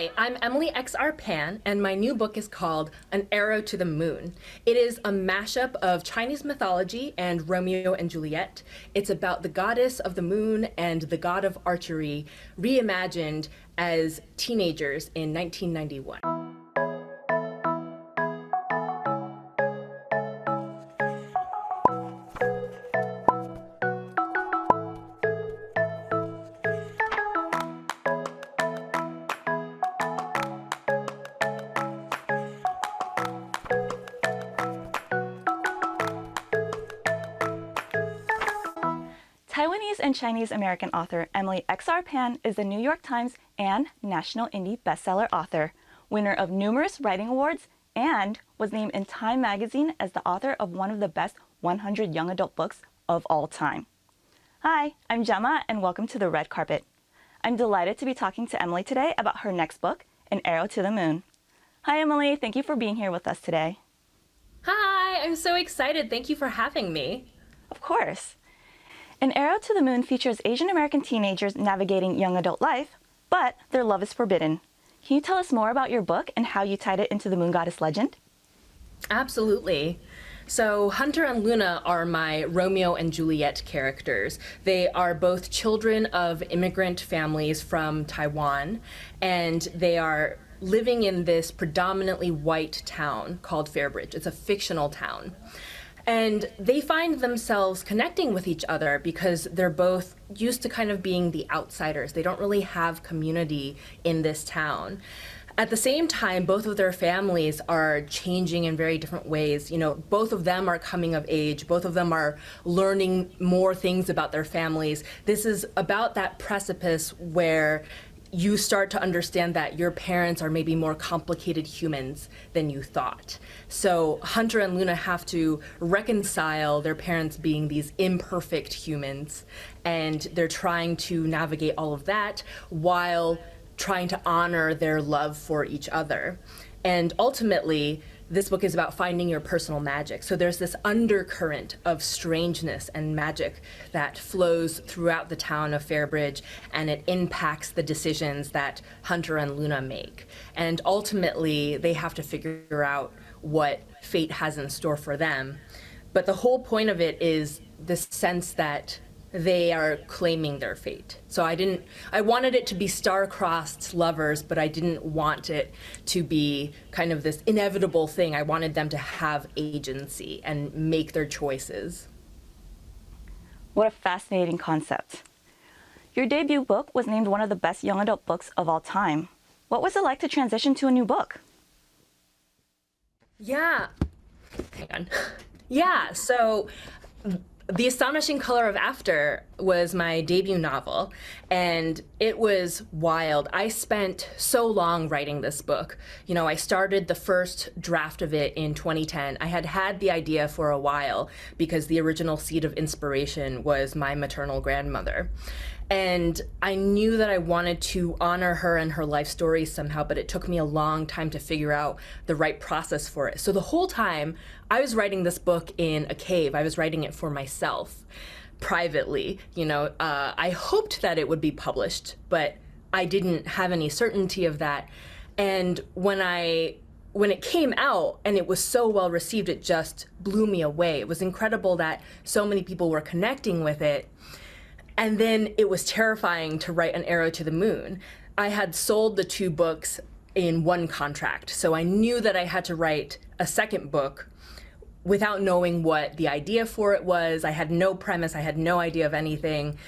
Hi, I'm Emily XR Pan, and my new book is called An Arrow to the Moon. It is a mashup of Chinese mythology and Romeo and Juliet. It's about the goddess of the moon and the god of archery reimagined as teenagers in 1991. Taiwanese and Chinese American author Emily XR Pan is the New York Times and National Indie Bestseller author, winner of numerous writing awards, and was named in Time magazine as the author of one of the best 100 young adult books of all time. Hi, I'm Gemma, and welcome to the Red Carpet. I'm delighted to be talking to Emily today about her next book, An Arrow to the Moon. Hi, Emily. Thank you for being here with us today. Hi, I'm so excited. Thank you for having me. Of course. An Arrow to the Moon features Asian American teenagers navigating young adult life, but their love is forbidden. Can you tell us more about your book and how you tied it into the moon goddess legend? Absolutely. So Hunter and Luna are my Romeo and Juliet characters. They are both children of immigrant families from Taiwan, and they are living in this predominantly white town called Fairbridge. It's a fictional town. And they find themselves connecting with each other because they're both used to kind of being the outsiders. They don't really have community in this town. At the same time, both of their families are changing in very different ways. You know, both of them are coming of age. Both of them are learning more things about their families. This is about that precipice where you start to understand that your parents are maybe more complicated humans than you thought. So Hunter and Luna have to reconcile their parents being these imperfect humans, and they're trying to navigate all of that while trying to honor their love for each other. And ultimately, this book is about finding your personal magic. So there's this undercurrent of strangeness and magic that flows throughout the town of Fairbridge, and it impacts the decisions that Hunter and Luna make. And ultimately, they have to figure out what fate has in store for them. But the whole point of it is this sense that they are claiming their fate. So I wanted it to be star-crossed lovers, but I didn't want it to be kind of this inevitable thing. I wanted them to have agency and make their choices. What a fascinating concept. Your debut book was named one of the best young adult books of all time. What was it like to transition to a new book? Hang on. So The Astonishing Color of After was my debut novel, and it was wild. I spent so long writing this book. You know, I started the first draft of it in 2010. I had had the idea for a while because the original seed of inspiration was my maternal grandmother. And I knew that I wanted to honor her and her life story somehow, but it took me a long time to figure out the right process for it. So the whole time, I was writing this book in a cave. I was writing it for myself, privately. You know, I hoped that it would be published, but I didn't have any certainty of that. And when it came out and it was so well received, it just blew me away. It was incredible that so many people were connecting with it. And then it was terrifying to write An Arrow to the Moon. I had sold the two books in one contract, so I knew that I had to write a second book without knowing what the idea for it was. I had no premise, I had no idea of anything.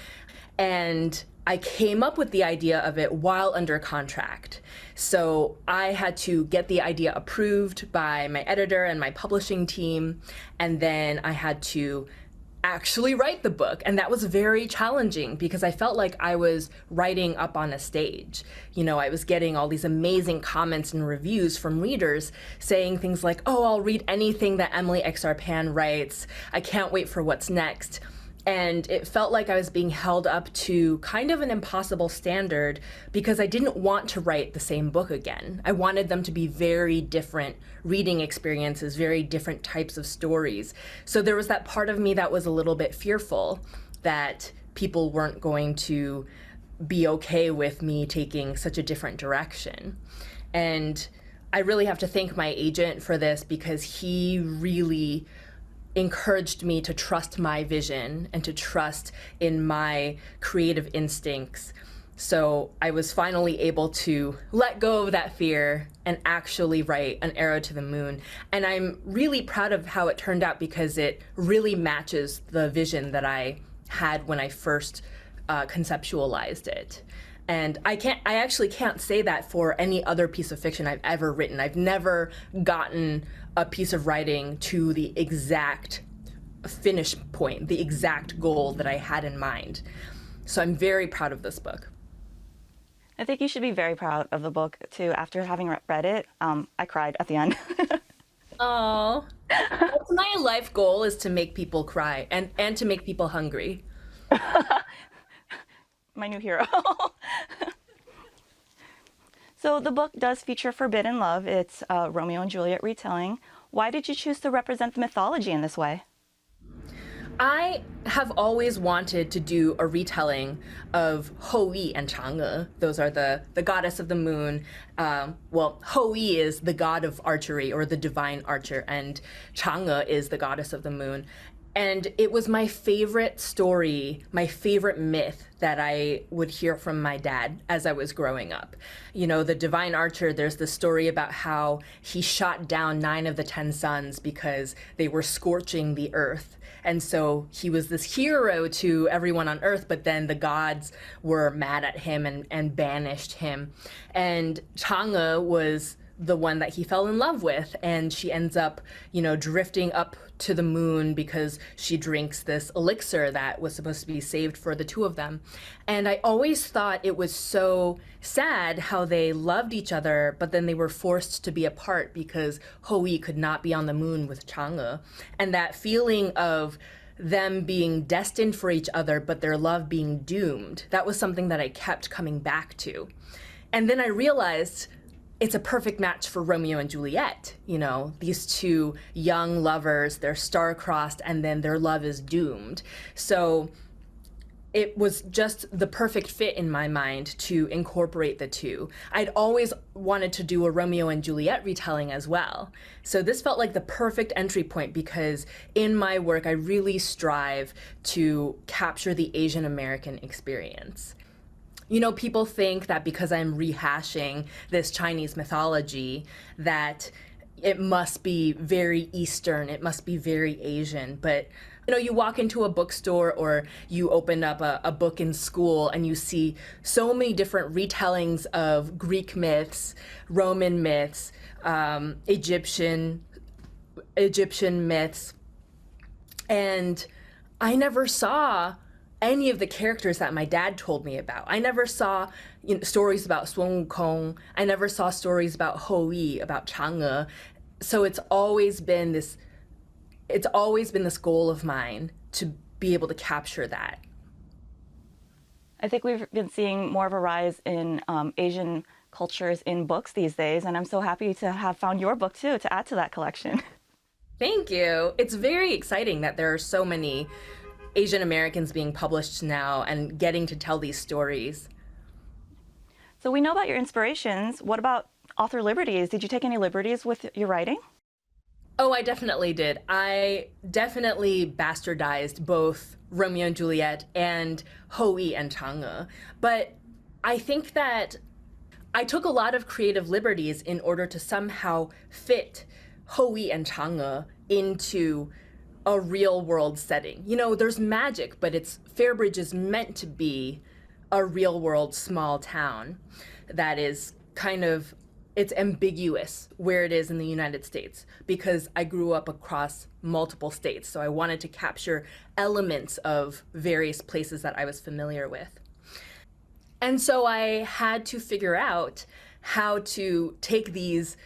And I came up with the idea of it while under contract. So I had to get the idea approved by my editor and my publishing team, and then I had to actually write the book. And that was very challenging because I felt like I was writing up on a stage. You know, I was getting all these amazing comments and reviews from readers saying things like, oh, I'll read anything that Emily XR Pan writes. I can't wait for what's next. And it felt like I was being held up to kind of an impossible standard because I didn't want to write the same book again. I wanted them to be very different reading experiences, very different types of stories. So there was that part of me that was a little bit fearful that people weren't going to be okay with me taking such a different direction. And I really have to thank my agent for this because he really encouraged me to trust my vision and to trust in my creative instincts. So I was finally able to let go of that fear and actually write An Arrow to the Moon. And I'm really proud of how it turned out because it really matches the vision that I had when I first conceptualized it. And I actually can't say that for any other piece of fiction I've ever written. I've never gotten a piece of writing to the exact finish point, the exact goal that I had in mind. So I'm very proud of this book. I think you should be very proud of the book, too. After having read it, I cried at the end. Oh, that's my life goal, is to make people cry and to make people hungry. My new hero. So the book does feature forbidden love. It's a Romeo and Juliet retelling. Why did you choose to represent the mythology in this way? I have always wanted to do a retelling of Hou-yi and Chang'e. Those are the goddess of the moon. Well, Hou-yi is the god of archery, or the divine archer, and Chang'e is the goddess of the moon. And it was my favorite story, my favorite myth that I would hear from my dad as I was growing up. You know, the divine archer, there's the story about how he shot down 9 of the 10 sons because they were scorching the earth. And so he was this hero to everyone on earth, but then the gods were mad at him and banished him. And Chang'e was the one that he fell in love with, and she ends up, you know, drifting up to the moon because she drinks this elixir that was supposed to be saved for the 2 of them. And I always thought it was so sad how they loved each other, but then they were forced to be apart because Hou-yi could not be on the moon with Chang'e. And that feeling of them being destined for each other, but their love being doomed, that was something that I kept coming back to. And then I realized it's a perfect match for Romeo and Juliet. You know, these 2 young lovers, they're star-crossed, and then their love is doomed. So it was just the perfect fit in my mind to incorporate the 2. I'd always wanted to do a Romeo and Juliet retelling as well. So this felt like the perfect entry point because in my work, I really strive to capture the Asian American experience. You know, people think that because I'm rehashing this Chinese mythology, that it must be very Eastern, it must be very Asian. But, you know, you walk into a bookstore or you open up a book in school and you see so many different retellings of Greek myths, Roman myths, Egyptian myths. And I never saw any of the characters that my dad told me about. I never saw, you know, stories about Sun Wukong. I never saw stories about Hou-yi, about Chang'e. So it's always been this goal of mine to be able to capture that. I think we've been seeing more of a rise in Asian cultures in books these days, and I'm so happy to have found your book too to add to that collection. Thank you. It's very exciting that there are so many Asian Americans being published now and getting to tell these stories. So we know about your inspirations. What about author liberties? Did you take any liberties with your writing? Oh, I definitely did. I definitely bastardized both Romeo and Juliet and Hou-yi and Chang'e. But I think that I took a lot of creative liberties in order to somehow fit Hou-yi and Chang'e into a real world setting. You know, there's magic, but Fairbridge is meant to be a real world small town that is it's ambiguous where it is in the United States because I grew up across multiple states. So I wanted to capture elements of various places that I was familiar with. And so I had to figure out how to take this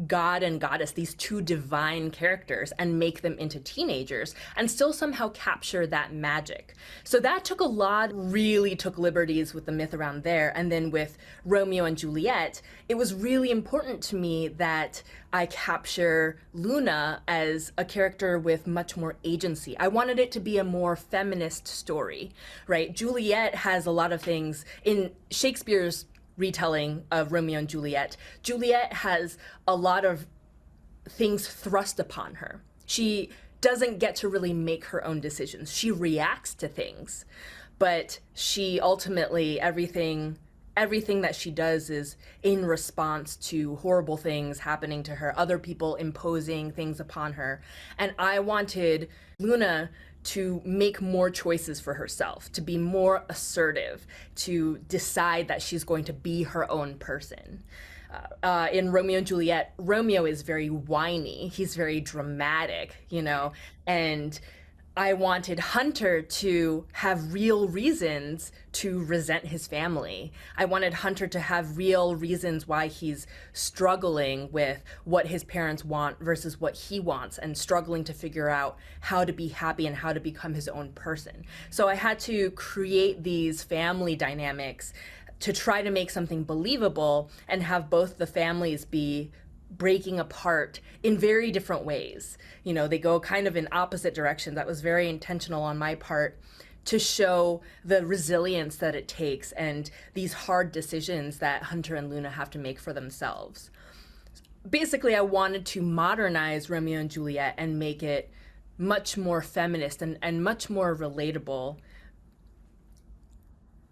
god and goddess, these two divine characters, and make them into teenagers and still somehow capture that magic. So that took a lot, really took liberties with the myth around there. And then with Romeo and Juliet, it was really important to me that I capture Luna as a character with much more agency. I wanted it to be a more feminist story, right? Juliet has a lot of things in Shakespeare's retelling of Romeo and Juliet. Juliet has a lot of things thrust upon her. She doesn't get to really make her own decisions. She reacts to things, but she ultimately, everything that she does is in response to horrible things happening to her, other people imposing things upon her. And I wanted Luna to make more choices for herself, to be more assertive, to decide that she's going to be her own person. In Romeo and Juliet, Romeo is very whiny. He's very dramatic, and I wanted Hunter to have real reasons to resent his family. I wanted Hunter to have real reasons why he's struggling with what his parents want versus what he wants, and struggling to figure out how to be happy and how to become his own person. So I had to create these family dynamics to try to make something believable and have both the families be breaking apart in very different ways. They go kind of in opposite directions. That was very intentional on my part to show the resilience that it takes and these hard decisions that Hunter and Luna have to make for themselves. Basically, I wanted to modernize Romeo and Juliet and make it much more feminist and much more relatable.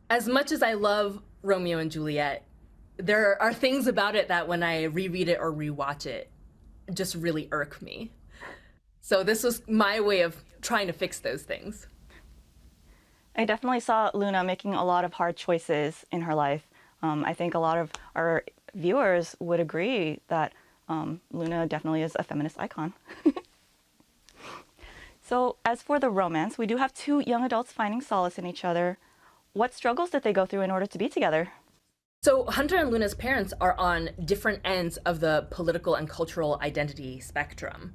As much as I love Romeo and Juliet, there are things about it that when I reread it or rewatch it just really irk me. So this was my way of trying to fix those things. I definitely saw Luna making a lot of hard choices in her life. I think a lot of our viewers would agree that Luna definitely is a feminist icon. So as for the romance, we do have two young adults finding solace in each other. What struggles did they go through in order to be together? So Hunter and Luna's parents are on different ends of the political and cultural identity spectrum.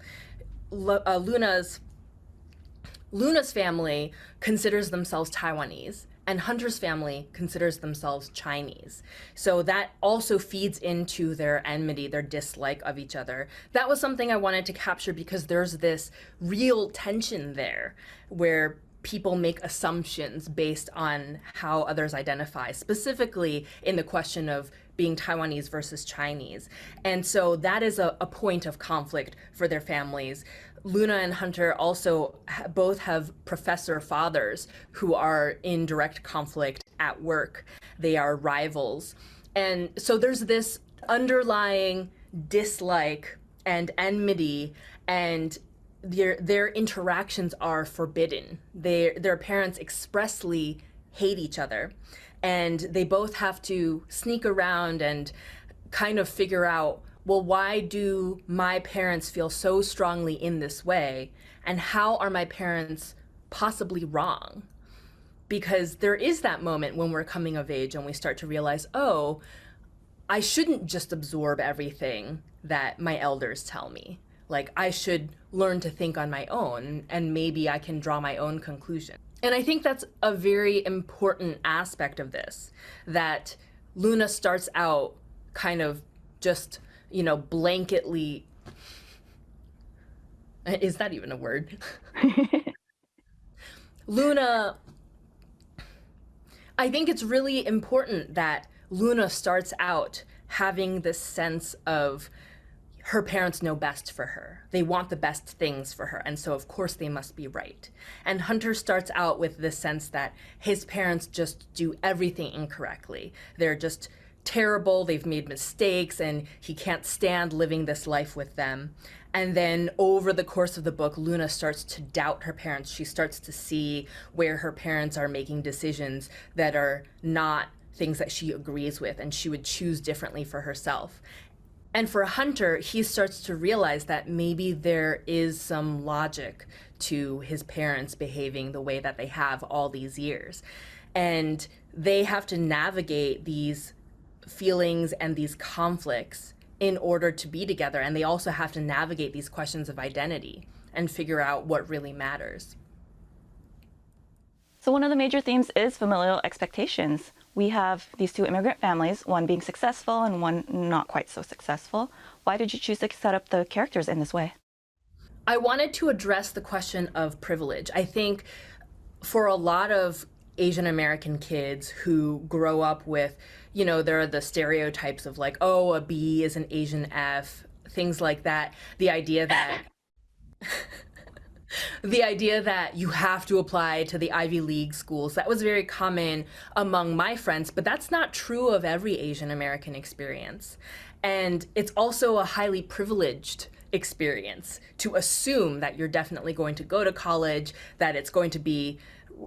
Luna's family considers themselves Taiwanese, and Hunter's family considers themselves Chinese. So that also feeds into their enmity, their dislike of each other. That was something I wanted to capture because there's this real tension there where people make assumptions based on how others identify, specifically in the question of being Taiwanese versus Chinese. And so that is a point of conflict for their families. Luna and Hunter also both have professor fathers who are in direct conflict at work. They are rivals. And so there's this underlying dislike and enmity, and their interactions are forbidden. Their parents expressly hate each other, and they both have to sneak around and kind of figure out, well, why do my parents feel so strongly in this way, and how are my parents possibly wrong? Because there is that moment when we're coming of age and we start to realize, oh, I shouldn't just absorb everything that my elders tell me. Like, I should learn to think on my own, and maybe I can draw my own conclusion. And I think that's a very important aspect of this, that Luna starts out kind of just, blanketly, is that even a word? Luna, I think it's really important that Luna starts out having this sense of her parents know best for her. They want the best things for her, and so of course they must be right. And Hunter starts out with this sense that his parents just do everything incorrectly. They're just terrible, they've made mistakes, and he can't stand living this life with them. And then over the course of the book, Luna starts to doubt her parents. She starts to see where her parents are making decisions that are not things that she agrees with, and she would choose differently for herself. And for Hunter, he starts to realize that maybe there is some logic to his parents behaving the way that they have all these years. And they have to navigate these feelings and these conflicts in order to be together. And they also have to navigate these questions of identity and figure out what really matters. So one of the major themes is familial expectations. We have these two immigrant families, one being successful and one not quite so successful. Why did you choose to set up the characters in this way? I wanted to address the question of privilege. I think for a lot of Asian American kids who grow up with, there are the stereotypes of like, oh, a B is an Asian F, things like that. The idea that you have to apply to the Ivy League schools, that was very common among my friends, but that's not true of every Asian American experience. And it's also a highly privileged experience to assume that you're definitely going to go to college, that it's going to be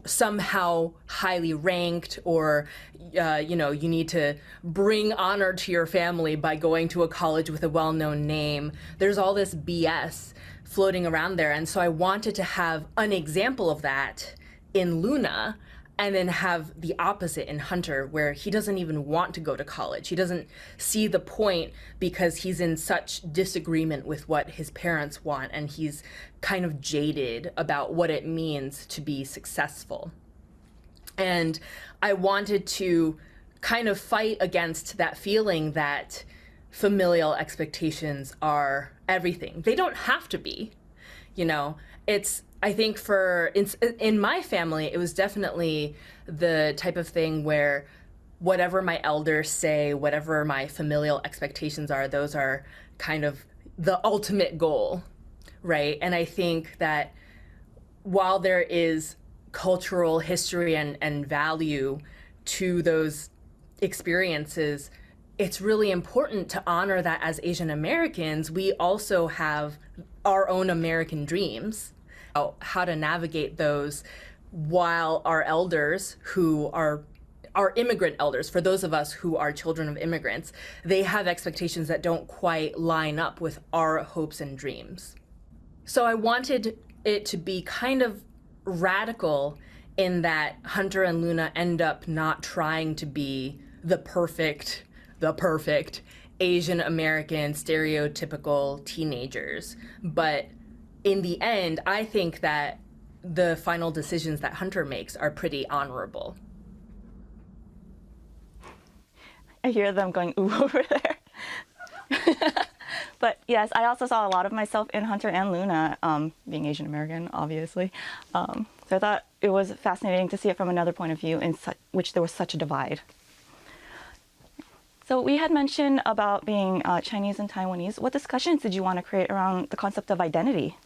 somehow highly ranked, or you need to bring honor to your family by going to a college with a well-known name. There's all this BS floating around there. And so I wanted to have an example of that in Luna, and then have the opposite in Hunter, where he doesn't even want to go to college. He doesn't see the point because he's in such disagreement with what his parents want, and he's kind of jaded about what it means to be successful. And I wanted to kind of fight against that feeling that familial expectations are everything. They don't have to be, I think in my family, it was definitely the type of thing where whatever my elders say, whatever my familial expectations are, those are kind of the ultimate goal, right? And I think that while there is cultural history and value to those experiences, it's really important to honor that as Asian Americans, we also have our own American dreams, how to navigate those while our elders, who are our immigrant elders, for those of us who are children of immigrants, they have expectations that don't quite line up with our hopes and dreams. So I wanted it to be kind of radical in that Hunter and Luna end up not trying to be the perfect Asian American stereotypical teenagers. But in the end, I think that the final decisions that Hunter makes are pretty honorable. I hear them going ooh over there. But yes, I also saw a lot of myself in Hunter and Luna, being Asian American, obviously. So I thought it was fascinating to see it from another point of view, in which there was such a divide. So we had mentioned about being Chinese and Taiwanese. What discussions did you want to create around the concept of identity?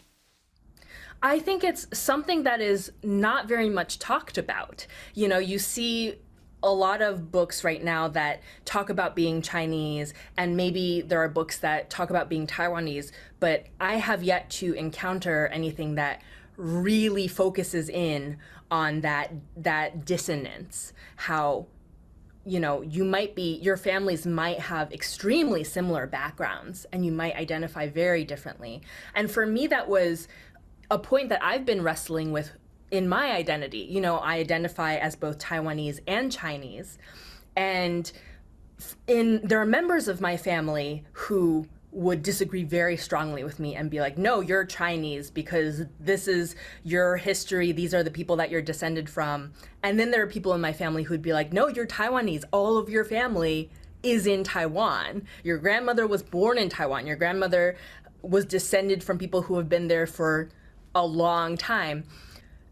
I think it's something that is not very much talked about. You see a lot of books right now that talk about being Chinese, and maybe there are books that talk about being Taiwanese, but I have yet to encounter anything that really focuses in on that dissonance, how your families might have extremely similar backgrounds and you might identify very differently. And for me, that was a point that I've been wrestling with in my identity. I identify as both Taiwanese and Chinese. And there are members of my family who would disagree very strongly with me and be like, no, you're Chinese because this is your history. These are the people that you're descended from. And then there are people in my family who'd be like, no, you're Taiwanese. All of your family is in Taiwan. Your grandmother was born in Taiwan. Your grandmother was descended from people who have been there for a long time.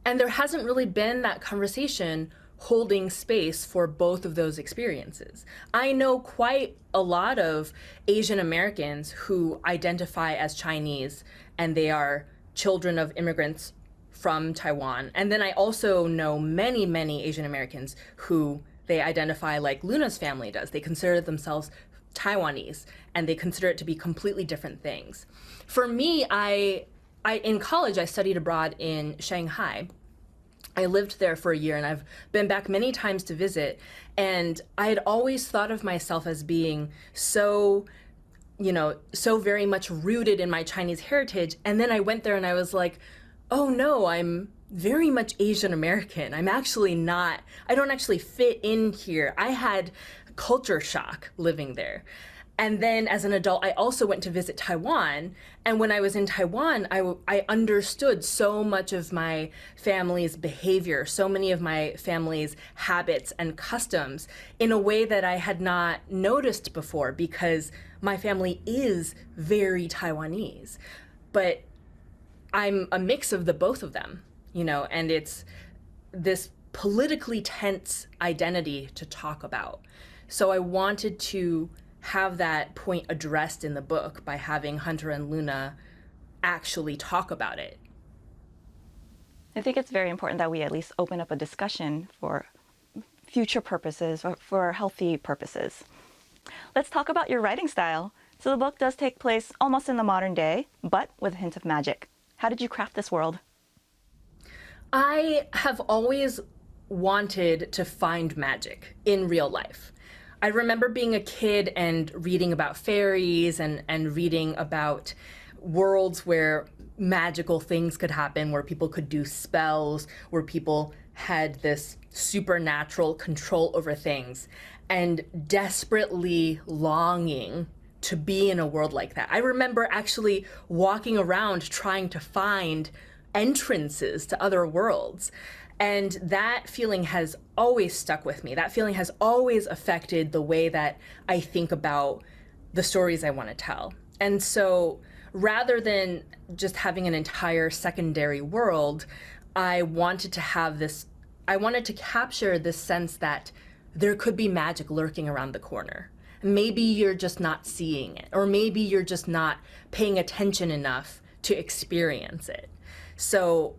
And there hasn't really been that conversation holding space for both of those experiences. I know quite a lot of Asian Americans who identify as Chinese, and they are children of immigrants from Taiwan. And then I also know many, many Asian Americans who they identify like Luna's family does. They consider themselves Taiwanese, and they consider it to be completely different things. For me, in college, I studied abroad in Shanghai. I lived there for a year, and I've been back many times to visit. And I had always thought of myself as being so very much rooted in my Chinese heritage. And then I went there and I was like, oh no, I'm very much Asian American. I'm actually not, I don't actually fit in here. I had culture shock living there. And then as an adult, I also went to visit Taiwan. And when I was in Taiwan, I understood so much of my family's behavior, so many of my family's habits and customs in a way that I had not noticed before because my family is very Taiwanese. But I'm a mix of the both of them, and it's this politically tense identity to talk about. So I wanted to have that point addressed in the book by having Hunter and Luna actually talk about it. I think it's very important that we at least open up a discussion for future purposes or for healthy purposes. Let's talk about your writing style. So the book does take place almost in the modern day, but with a hint of magic. How did you craft this world? I have always wanted to find magic in real life. I remember being a kid and reading about fairies and reading about worlds where magical things could happen, where people could do spells, where people had this supernatural control over things, and desperately longing to be in a world like that. I remember actually walking around trying to find entrances to other worlds. And that feeling has always stuck with me. That feeling has always affected the way that I think about the stories I want to tell. And so rather than just having an entire secondary world, I wanted to capture this sense that there could be magic lurking around the corner. Maybe you're just not seeing it, or maybe you're just not paying attention enough to experience it. So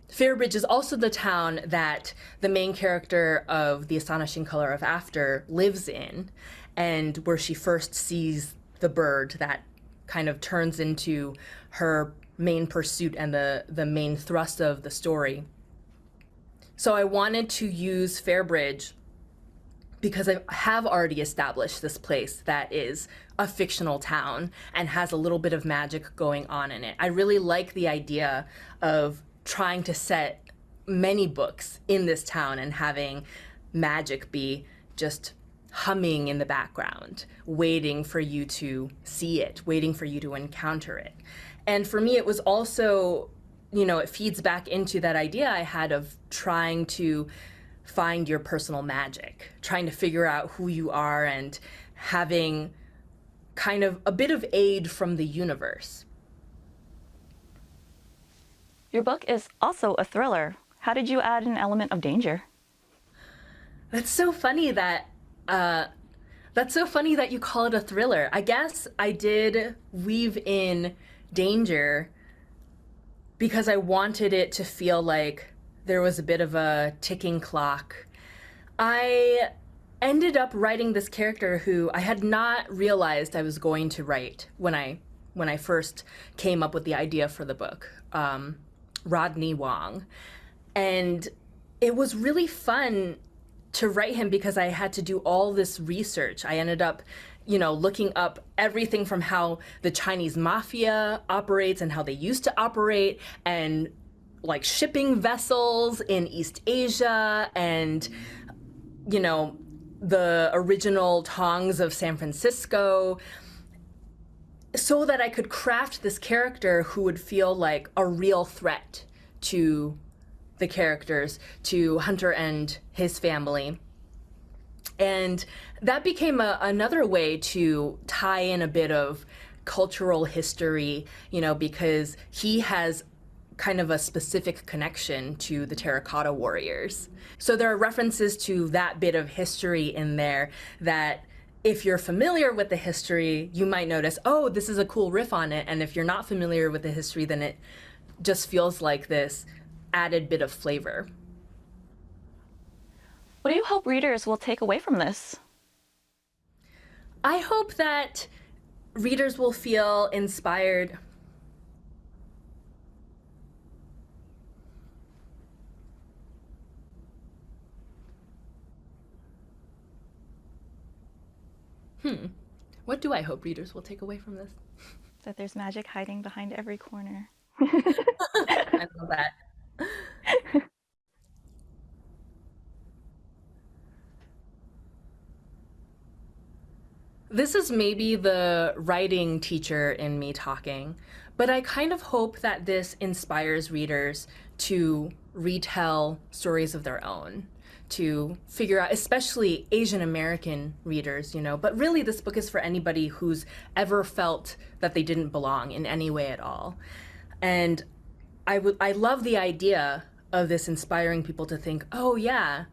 Fairbridge is also the town that the main character of The Astonishing Color of After lives in, and where she first sees the bird that kind of turns into her main pursuit and the main thrust of the story. So I wanted to use Fairbridge because I have already established this place that is a fictional town and has a little bit of magic going on in it. I really like the idea of trying to set many books in this town and having magic be just humming in the background, waiting for you to see it, waiting for you to encounter it. And for me, it was also, it feeds back into that idea I had of trying to find your personal magic, trying to figure out who you are and having kind of a bit of aid from the universe. Your book is also a thriller. How did you add an element of danger? That's so funny that you call it a thriller. I guess I did weave in danger because I wanted it to feel like there was a bit of a ticking clock. I ended up writing this character who I had not realized I was going to write when I first came up with the idea for the book, Rodney Wong. And it was really fun to write him because I had to do all this research. I ended up, looking up everything from how the Chinese mafia operates and how they used to operate, and like shipping vessels in East Asia, and the original tongs of San Francisco, so that I could craft this character who would feel like a real threat to the characters, to Hunter and his family. And that became another way to tie in a bit of cultural history, because he has kind of a specific connection to the Terracotta Warriors. So there are references to that bit of history in there that if you're familiar with the history, you might notice, oh, this is a cool riff on it. And if you're not familiar with the history, then it just feels like this added bit of flavor. What do you hope readers will take away from this? I hope that readers will feel inspired. What do I hope readers will take away from this? That there's magic hiding behind every corner. I love that. This is maybe the writing teacher in me talking, but I kind of hope that this inspires readers to retell stories of their own, to figure out, especially Asian American readers, but really this book is for anybody who's ever felt that they didn't belong in any way at all. And I love the idea of this inspiring people to think, oh yeah,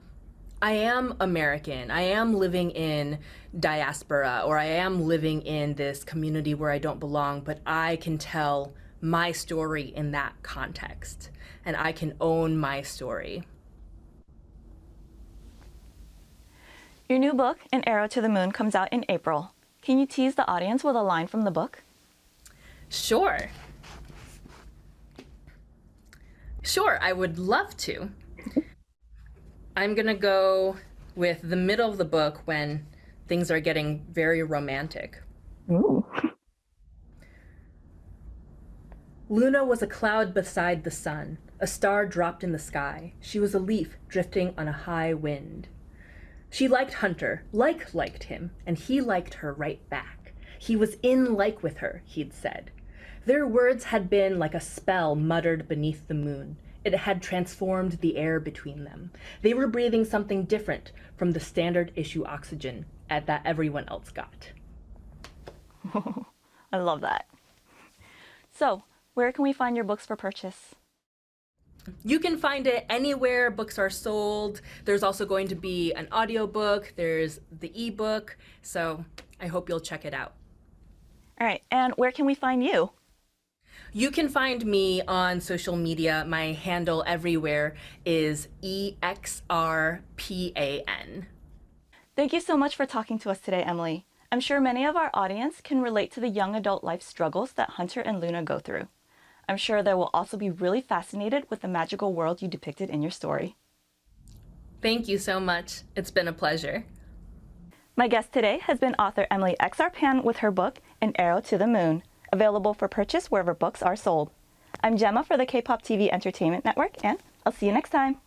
I am American, I am living in diaspora, or I am living in this community where I don't belong, but I can tell my story in that context, and I can own my story. Your new book, An Arrow to the Moon, comes out in April. Can you tease the audience with a line from the book? Sure. Sure, I would love to. I'm gonna go with the middle of the book when things are getting very romantic. Ooh. Luna was a cloud beside the sun, a star dropped in the sky. She was a leaf drifting on a high wind. She liked Hunter, liked him, and he liked her right back. He was in like with her, he'd said. Their words had been like a spell muttered beneath the moon. It had transformed the air between them. They were breathing something different from the standard issue oxygen that everyone else got. I love that. So, where can we find your books for purchase? You can find it anywhere books are sold. There's also going to be an audiobook, there's the ebook, so I hope you'll check it out. All right, and where can we find you? You can find me on social media. My handle everywhere is EXRPAN. Thank you so much for talking to us today, Emily. I'm sure many of our audience can relate to the young adult life struggles that Hunter and Luna go through. I'm sure they will also be really fascinated with the magical world you depicted in your story. Thank you so much. It's been a pleasure. My guest today has been author Emily Pan with her book, An Arrow to the Moon, available for purchase wherever books are sold. I'm Gemma for the Kpop-TV Entertainment Network, and I'll see you next time.